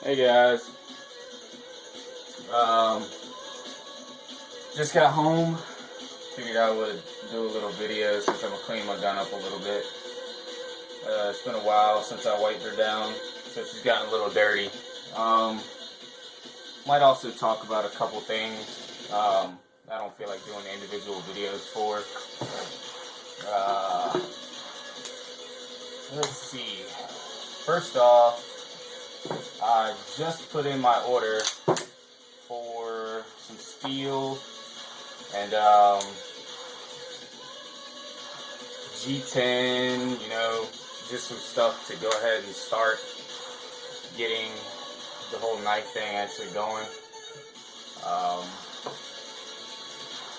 Hey guys, um, just got home. Figured I would do a little video since I'm gonna clean my gun up a little bit. It's been a while since I wiped her down, so she's gotten a little dirty. Um, might also talk about a couple things I don't feel like doing individual videos for. Uh, let's see. First off, I just put in my order for some steel and G10, just some stuff to go ahead and start getting the whole knife thing actually going.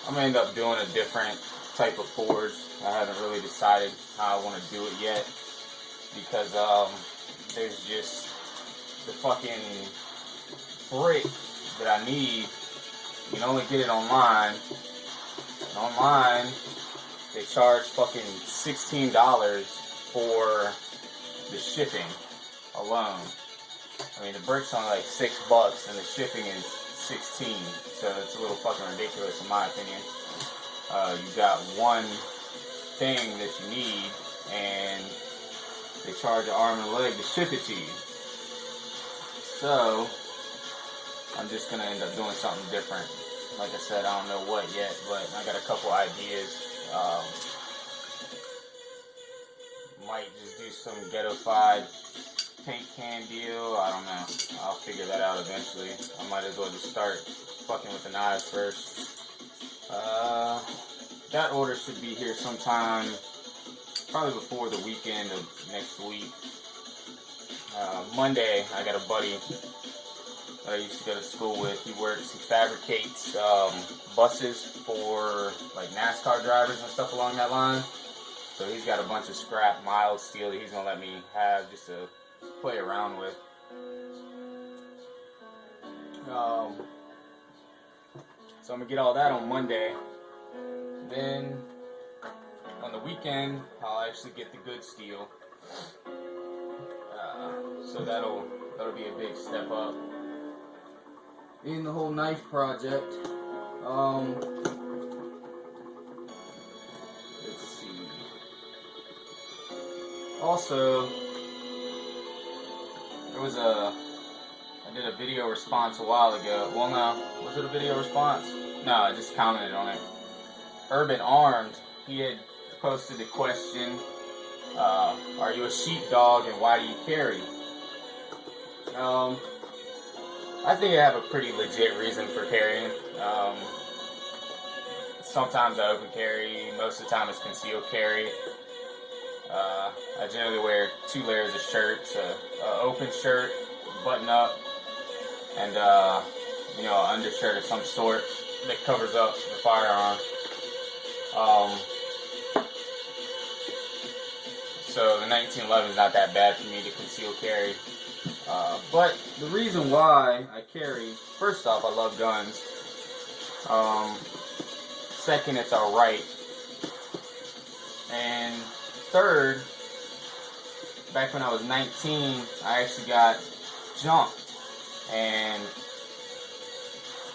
I'm gonna end up doing a different type of forge. I haven't really decided how I want to do it yet because there's just the fucking brick that I need. You can only get it online. Online, they charge fucking $16 for the shipping alone. I mean, the brick's only like $6 and the shipping is 16, so it's a little fucking ridiculous in my opinion. You got one thing that you need, and they charge an arm and a leg to ship it to you. So I'm just gonna end up doing something different. Like I said, I don't know what yet, but I got a couple ideas. Might just do some ghetto-fied paint can deal. I don't know. I'll figure that out eventually. I might as well just start fucking with the knives first. That order should be here sometime, probably before the weekend of next week. Monday, I got a buddy that I used to go to school with. He fabricates buses for like NASCAR drivers and stuff along that line. So he's got a bunch of scrap mild steel that he's gonna let me have just to play around with. So I'm gonna get all that on Monday. Then on the weekend, I'll actually get the good steel. So that'll be a big step up in the whole knife project. Let's see. Also, I did a video response a while ago. Well, no, was it a video response? No, I just commented on it. Urban Armed, he had posted the question, are you a sheepdog and why do you carry? I think I have a pretty legit reason for carrying. Sometimes I open carry, most of the time it's concealed carry. I generally wear 2 layers of shirts, an open shirt, button up, and an undershirt of some sort that covers up the firearm. So the 1911 is not that bad for me to conceal carry. But the reason why I carry, first off, I love guns. Second, it's alright. And third, back when I was 19, I actually got jumped. And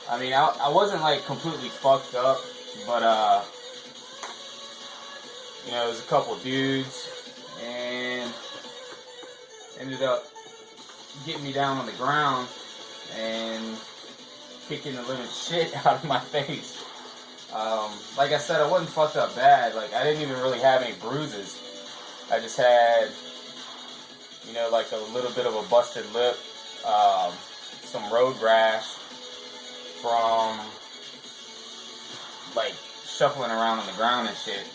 I mean, I wasn't like completely fucked up, but it was a couple dudes and ended up getting me down on the ground and kicking the living shit out of my face. Like I said, I wasn't fucked up bad. Like, I didn't even really have any bruises. I just had, like a little bit of a busted lip, some road rash from, like, shuffling around on the ground and shit.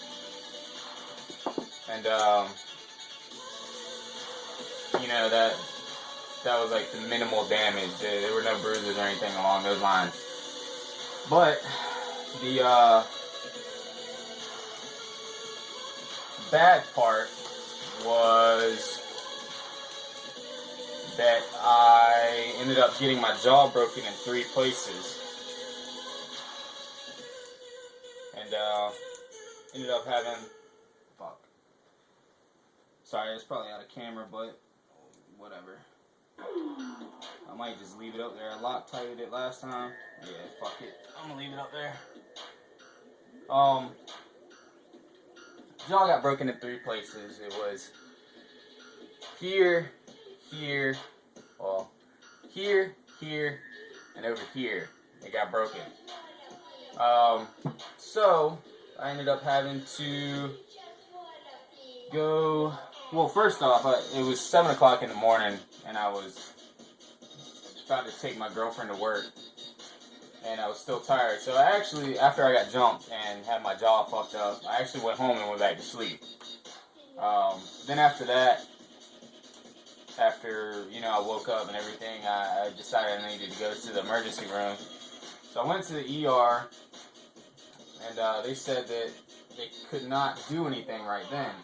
And, that was like the minimal damage. There were no bruises or anything along those lines. But the bad part was that I ended up getting my jaw broken in 3 places. And ended up having... Fuck. Sorry, it's probably out of camera, but whatever. might just leave it up there. I Loctited it last time. Yeah, fuck it. I'm gonna leave it up there. Jaw got broken in 3 places. It was here, here, well, here, here, and over here. It got broken. So I ended up having to go. Well, first off, it was 7 o'clock in the morning, and I was about to take my girlfriend to work, and I was still tired. So I actually, after I got jumped and had my jaw fucked up, I actually went home and went back to sleep. Then after that, after, I woke up and everything, I decided I needed to go to the emergency room. So I went to the ER, and they said that they could not do anything right then,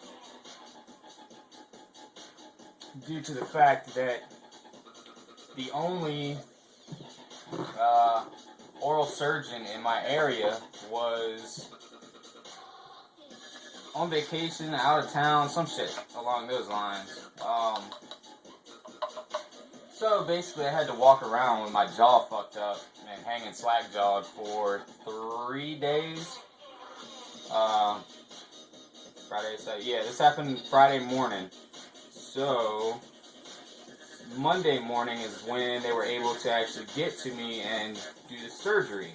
due to the fact that the only oral surgeon in my area was on vacation, out of town, some shit along those lines. So basically I had to walk around with my jaw fucked up and hanging slack jawed for 3 days. Friday, so yeah, this happened Friday morning. So Monday morning is when they were able to actually get to me and do the surgery.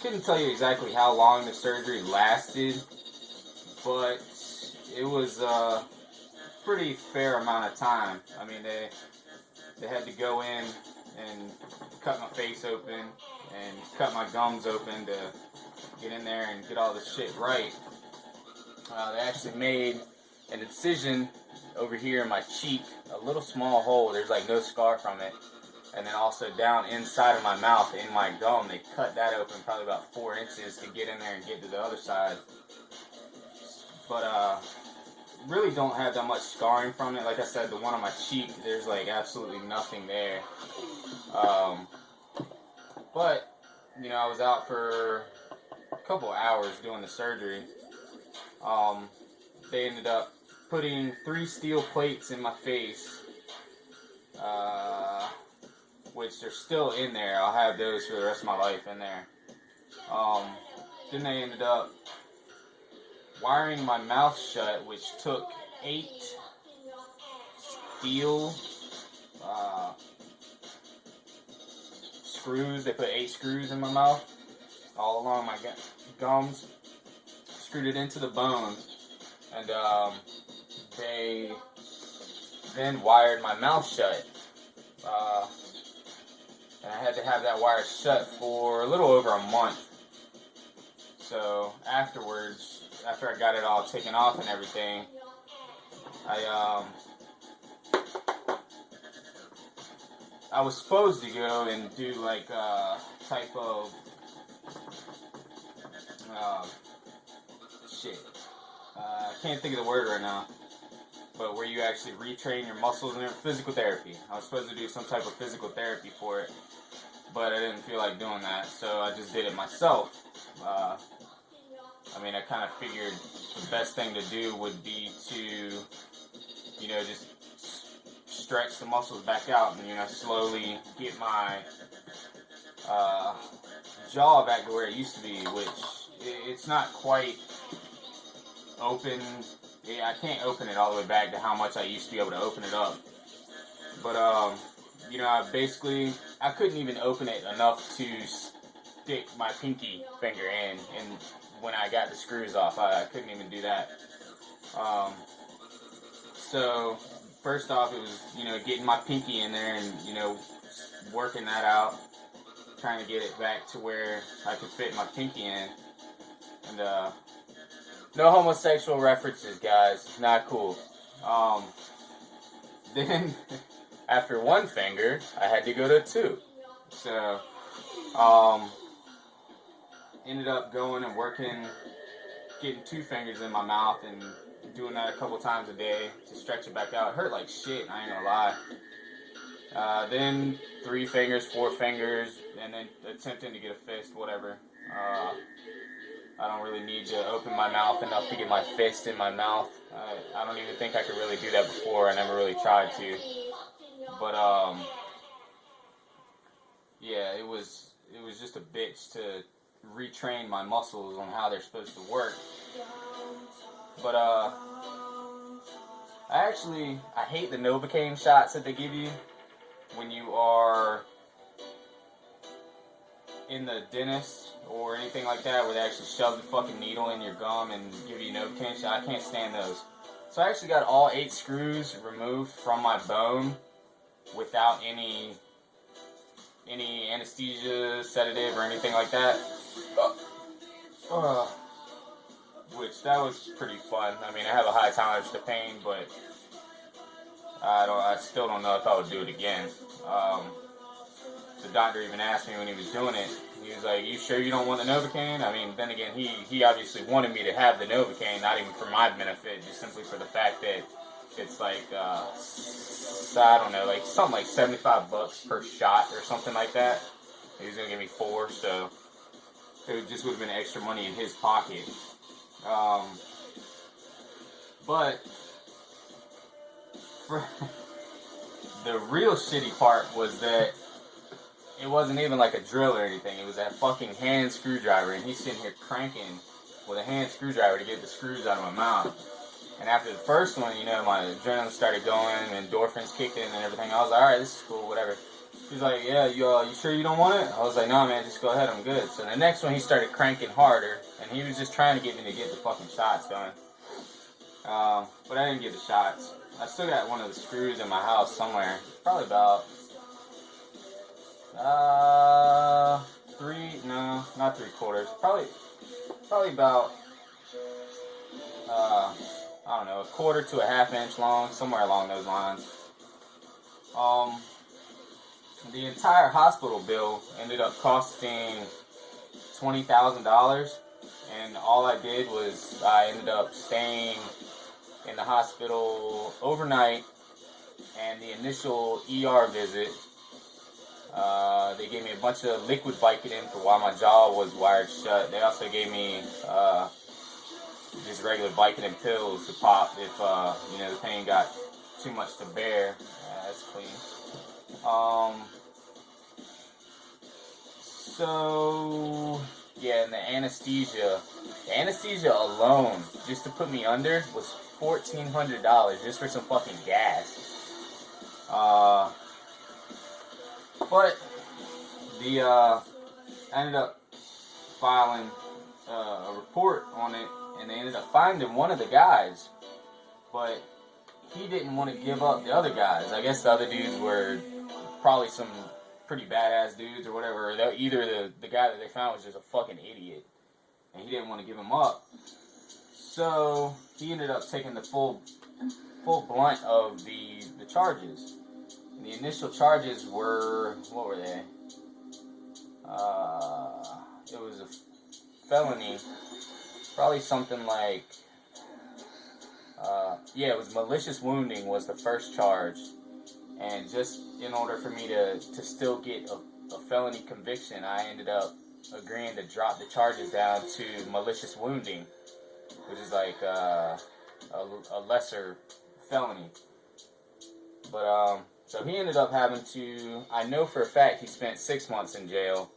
Couldn't tell you exactly how long the surgery lasted, but it was a pretty fair amount of time. I mean, they had to go in and cut my face open and cut my gums open to get in there and get all this shit right. They actually made an incision over here in my cheek, a little small hole. There's like no scar from it. And then also down inside of my mouth, in my gum, they cut that open probably about 4 inches to get in there and get to the other side. But really don't have that much scarring from it. Like I said, the one on my cheek, there's like absolutely nothing there. But I was out for a couple hours doing the surgery. They ended up putting 3 steel plates in my face, which are still in there. I'll have those for the rest of my life in there. Then they ended up wiring my mouth shut, which took 8 steel screws. They put 8 screws in my mouth, all along my gums, screwed it into the bone, and they then wired my mouth shut. And I had to have that wire shut for a little over a month. So afterwards, after I got it all taken off and everything, I was supposed to go and do like a type of I can't think of the word right now, but where you actually retrain your muscles and physical therapy. I was supposed to do some type of physical therapy for it, but I didn't feel like doing that, so I just did it myself. I kind of figured the best thing to do would be to, just stretch the muscles back out and, slowly get my jaw back to where it used to be, which it's not quite open. Yeah, I can't open it all the way back to how much I used to be able to open it up. But, I couldn't even open it enough to stick my pinky finger in, and when I got the screws off, I couldn't even do that. So, first off, it was, getting my pinky in there and, working that out, trying to get it back to where I could fit my pinky in. And, no homosexual references, guys. Not cool. Then, after 1 finger, I had to go to 2. So, ended up going and working, getting 2 fingers in my mouth and doing that a couple times a day to stretch it back out. It hurt like shit, I ain't gonna lie. Then 3 fingers, 4 fingers, and then attempting to get a fist, whatever. I don't really need to open my mouth enough to get my fist in my mouth. I don't even think I could really do that before. I never really tried to. But yeah, it was just a bitch to retrain my muscles on how they're supposed to work. But I hate the Novocaine shots that they give you when you are in the dentist or anything like that, where they actually shove the fucking needle in your gum and give you Novocaine shot. I can't stand those. So I actually got all 8 screws removed from my bone without any anesthesia, sedative, or anything like that. Which that was pretty fun. I mean, I have a high tolerance to pain, but I still don't know if I would do it again. The doctor even asked me when he was doing it. He was like, "You sure you don't want the Novocaine?" I mean, then again, he obviously wanted me to have the Novocaine, not even for my benefit, just simply for the fact that it's like, I don't know, like something like $75 per shot or something like that. He was gonna give me 4, so it just would have been extra money in his pocket. But the real shitty part was that it wasn't even like a drill or anything. It was that fucking hand screwdriver, and he's sitting here cranking with a hand screwdriver to get the screws out of my mouth. And after the first one, you know, my adrenaline started going, endorphins kicked in and everything. I was like, all right, this is cool, whatever. He's like, yeah, you sure you don't want it? I was like, no, man, just go ahead, I'm good. So the next one, he started cranking harder, and he was just trying to get me to get the fucking shots done. But I didn't get the shots. I still got one of the screws in my house somewhere. Probably about, not 3/4. Probably about, I don't know, 1/4 to a 1/2 inch long, somewhere along those lines. The entire hospital bill ended up costing $20,000, and all I did was I ended up staying in the hospital overnight, and the initial ER visit, they gave me a bunch of liquid Vicodin for while my jaw was wired shut. They also gave me just regular Vicodin pills to pop if the pain got too much to bear. That's clean. So yeah, and the anesthesia alone, just to put me under, was $1,400 just for some fucking gas. But I ended up filing a report on it, and they ended up finding one of the guys, but he didn't want to give up the other guys. I guess the other dudes were probably some pretty badass dudes or whatever. Either the guy that they found was just a fucking idiot, and he didn't want to give him up. So he ended up taking the full blunt of the charges. And the initial charges were, what were they? It was a felony, probably something like, it was malicious wounding was the first charge. And just in order for me to still get a felony conviction, I ended up agreeing to drop the charges down to malicious wounding, which is like a lesser felony. But so he ended up having to, I know for a fact he spent 6 months in jail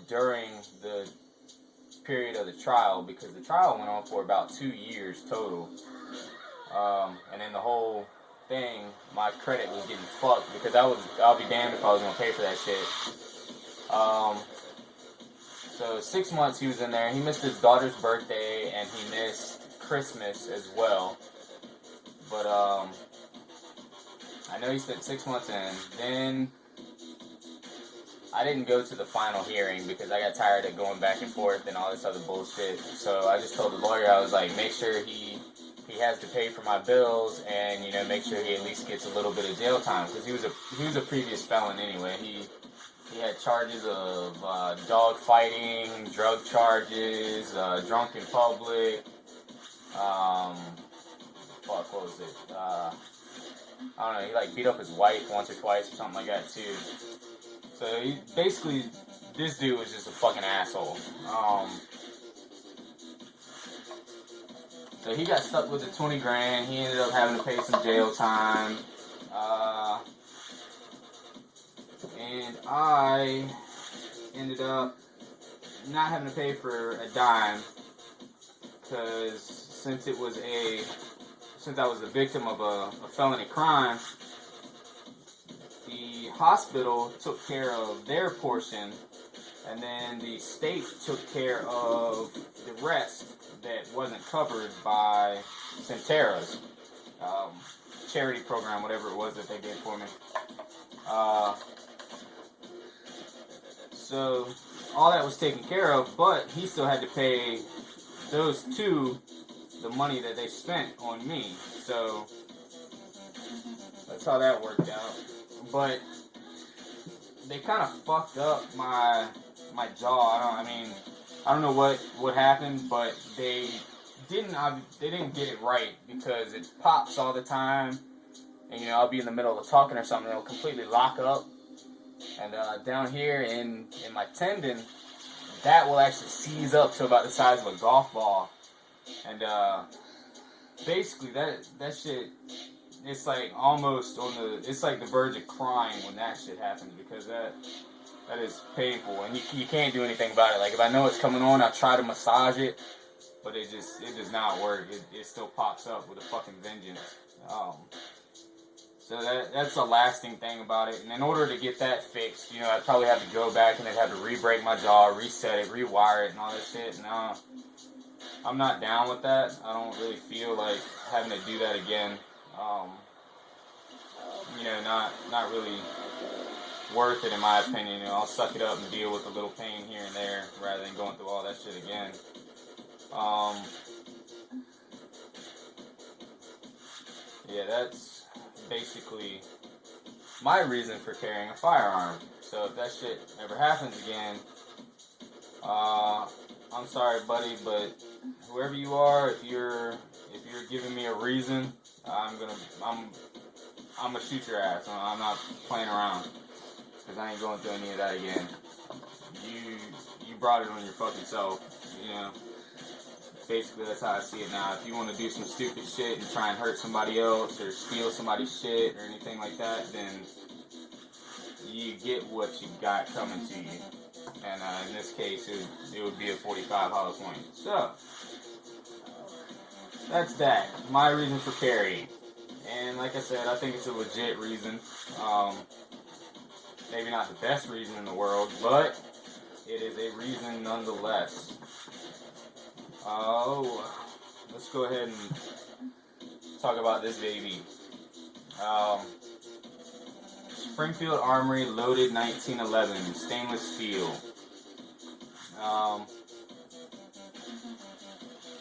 during the period of the trial, because the trial went on for about 2 years total. And then the whole thing, my credit was getting fucked, because I'll be damned if I was gonna pay for that shit. So 6 months he was in there. He missed his daughter's birthday, and he missed Christmas as well. But I know he spent 6 months in. Then I didn't go to the final hearing because I got tired of going back and forth and all this other bullshit. So I just told the lawyer, I was like, make sure he has to pay for my bills, and make sure he at least gets a little bit of jail time, because he was a previous felon anyway. He had charges of dog fighting, drug charges, drunk in public. What was it? I don't know. He beat up his wife once or twice or something like that too. So basically, this dude was just a fucking asshole. So he got stuck with the 20 grand. He ended up having to pay some jail time. and I ended up not having to pay for a dime because since I was a victim of a felony crime, the hospital took care of their portion, and then the state took care of the rest that wasn't covered by Centera's charity program, whatever it was that they did for me. So all that was taken care of, but he still had to pay those two the money that they spent on me. So that's how that worked out. But they kind of fucked up my jaw. I don't know what happened, but they didn't get it right because it pops all the time. And I'll be in the middle of talking or something, it'll completely lock up. And down here in my tendon, that will actually seize up to about the size of a golf ball. And basically that shit, it's like almost it's like the verge of crying when that shit happens, because that is painful and you can't do anything about it. Like if I know it's coming on, I try to massage it, but it does not work. It still pops up with a fucking vengeance. So that's the lasting thing about it. And in order to get that fixed, I'd probably have to go back and I'd have to re-break my jaw, reset it, rewire it, and all that shit. And I'm not down with that. I don't really feel like having to do that again. Not really worth it in my opinion. I'll suck it up and deal with a little pain here and there rather than going through all that shit again. That's basically my reason for carrying a firearm. So if that shit ever happens again, I'm sorry, buddy, but whoever you are, if you're giving me a reason, I'm gonna shoot your ass. I'm not playing around, because I ain't going through any of that again. You brought it on your fucking self, Basically, that's how I see it now. If you want to do some stupid shit and try and hurt somebody else or steal somebody's shit or anything like that, then you get what you got coming to you. And in this case, it would be a .45 hollow point. So, that's that. My reason for carrying. And like I said, I think it's a legit reason. Maybe not the best reason in the world, but it is a reason nonetheless. Let's go ahead and talk about this baby. Springfield Armory Loaded 1911 stainless steel.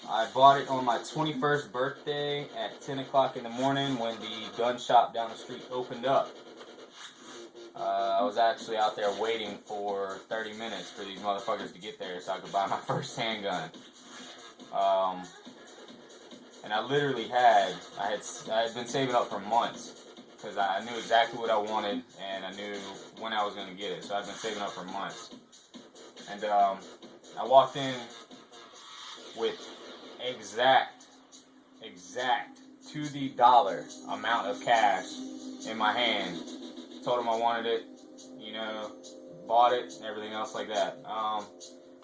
I bought it on my 21st birthday at 10 o'clock in the morning when the gun shop down the street opened up. I was actually out there waiting for 30 minutes for these motherfuckers to get there so I could buy my first handgun. And I literally I had been saving up for months because I knew exactly what I wanted and I knew when I was going to get it. So I've been saving up for months. And I walked in with exact to the dollar amount of cash in my hand. Told them I wanted it, bought it and everything else like that.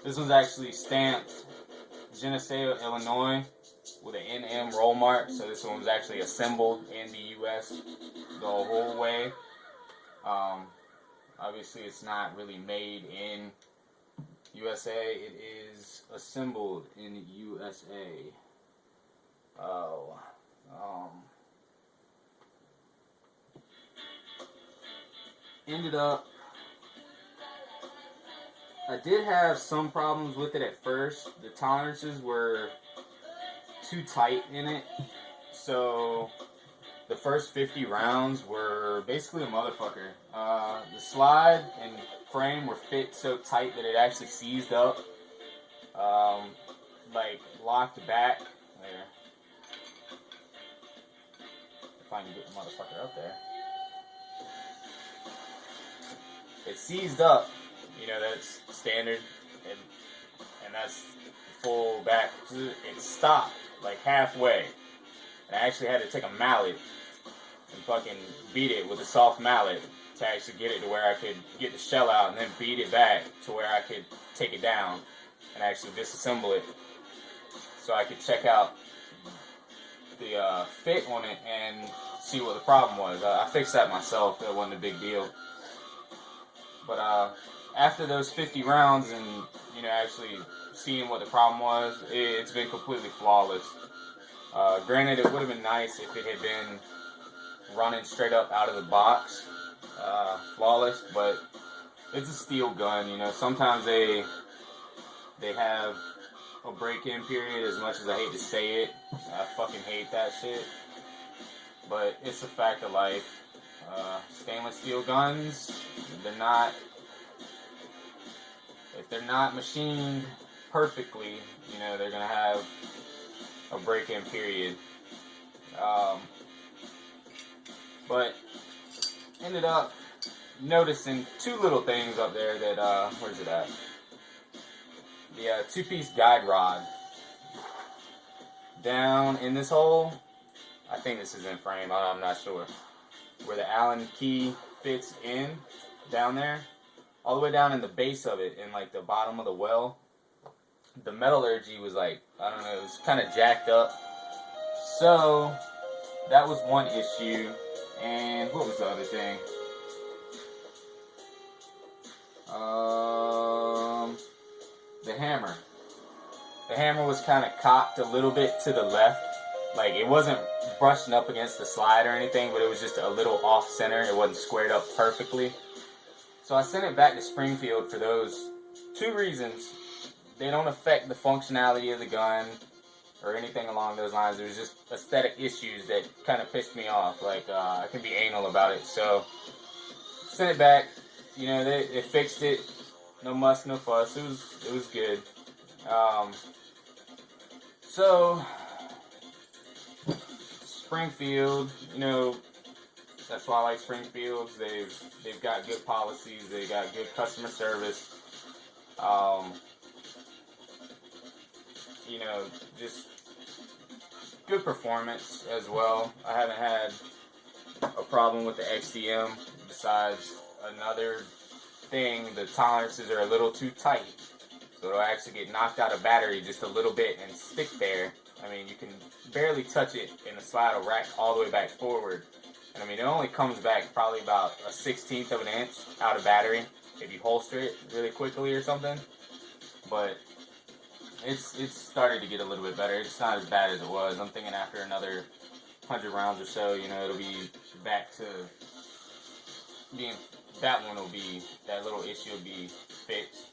This one's actually stamped Geneseo, Illinois, with an NM roll mark. So this one was actually assembled in the U.S. the whole way. Obviously, it's not really made in USA. It is assembled in USA. Ended up, I did have some problems with it at first. The tolerances were too tight in it, so the first 50 rounds were basically a motherfucker. The slide and frame were fit so tight that it actually seized up, locked back. There. If I can get the motherfucker up there. It seized up, that's standard, and that's full back. It stopped halfway, and I actually had to take a mallet and fucking beat it with a soft mallet to actually get it to where I could get the shell out and then beat it back to where I could take it down and actually disassemble it, so I could check out the fit on it and see what the problem was. I fixed that myself. It wasn't a big deal. But after those 50 rounds and, you know, actually seeing what the problem was, it's been completely flawless. Granted, it would have been nice if it had been running straight up out of the box, flawless, but it's a steel gun, you know. Sometimes they have a break-in period, as much as I hate to say it. I fucking hate that shit. But it's a fact of life. Stainless steel guns, if they're not machined perfectly, you know, they're gonna have a break-in period. But ended up noticing two little things up there that, where's it at? The two-piece guide rod down in this hole. I think this is in frame, I'm not sure. Where the Allen key fits in, down there, all the way down in the base of it, in like the bottom of the well, the metallurgy was like, I don't know, it was kind of jacked up. So that was one issue. And what was the other thing? The hammer. The hammer was kind of cocked a little bit to the left. Like, it wasn't brushing up against the slide or anything, but it was just a little off center. It wasn't squared up perfectly. So I sent it back to Springfield for those two reasons. They don't affect the functionality of the gun or anything along those lines. It was just aesthetic issues that kind of pissed me off. Like, I can be anal about it. So, sent it back. You know, they fixed it. No muss, no fuss. It was good. So, Springfield, you know, that's why I like Springfields. They've got good policies. They got good customer service. You know, just good performance as well. I haven't had a problem with the XDM. Besides another thing, the tolerances are a little too tight, so it'll actually get knocked out of battery just a little bit and stick there. I mean, you can barely touch it, and the slide will rack all the way back forward. And I mean, it only comes back probably about a 1/16 of an inch out of battery if you holster it really quickly or something. But it's started to get a little bit better. It's not as bad as it was. I'm thinking after another 100 rounds or so, you know, it'll be back to being, that little issue will be fixed.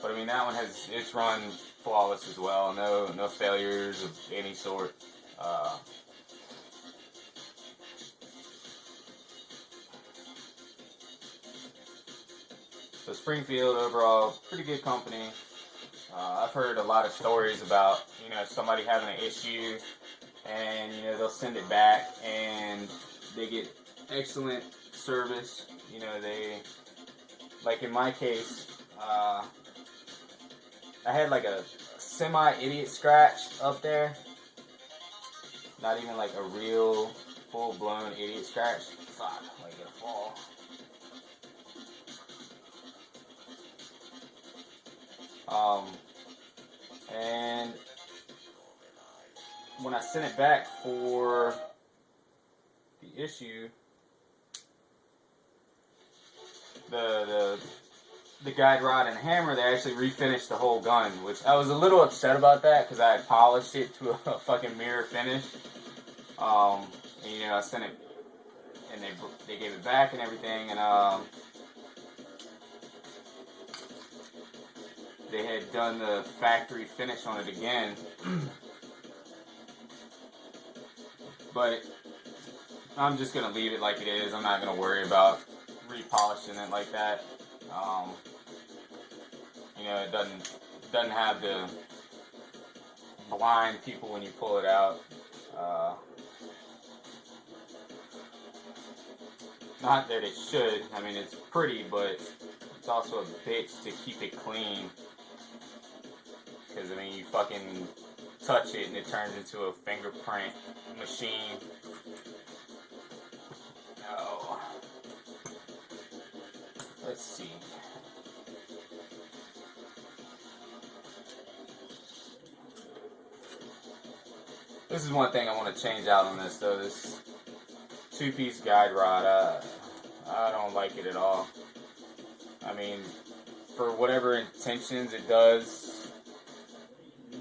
But I mean, that one it's run flawless as well. No failures of any sort. So Springfield overall, pretty good company. I've heard a lot of stories about, you know, somebody having an issue and, you know, they'll send it back and they get excellent service. You know, like in my case, I had like a semi-idiot scratch up there. Not even like a real full-blown idiot scratch. Fuck, I'm gonna fall. And when I sent it back for the issue, the guide rod and hammer, they actually refinished the whole gun, which I was a little upset about that because I had polished it to a fucking mirror finish. And, you know, I sent it, and they gave it back and everything, and they had done the factory finish on it again. But I'm just gonna leave it like it is. I'm not gonna worry about repolishing it like that. You know, it doesn't have the blind people when you pull it out. Not that it should. I mean, it's pretty, but it's also a bitch to keep it clean. Because, I mean, you fucking touch it and it turns into a fingerprint machine. No. let's see. This is one thing I want to change out on this, though. This two-piece guide rod, I don't like it at all. I mean, for whatever intentions it does,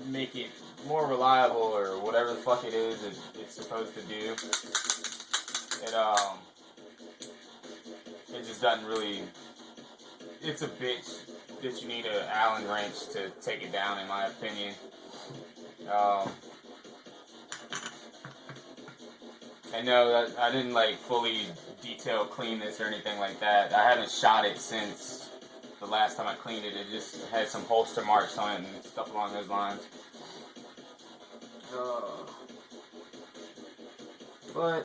make it more reliable or whatever the fuck it is it's supposed to do. It just doesn't really. It's a bitch that you need an Allen wrench to take it down, in my opinion. I know that I didn't like fully detail clean this or anything like that. I haven't shot it since the last time I cleaned it. It just had some holster marks on it and stuff along those lines. But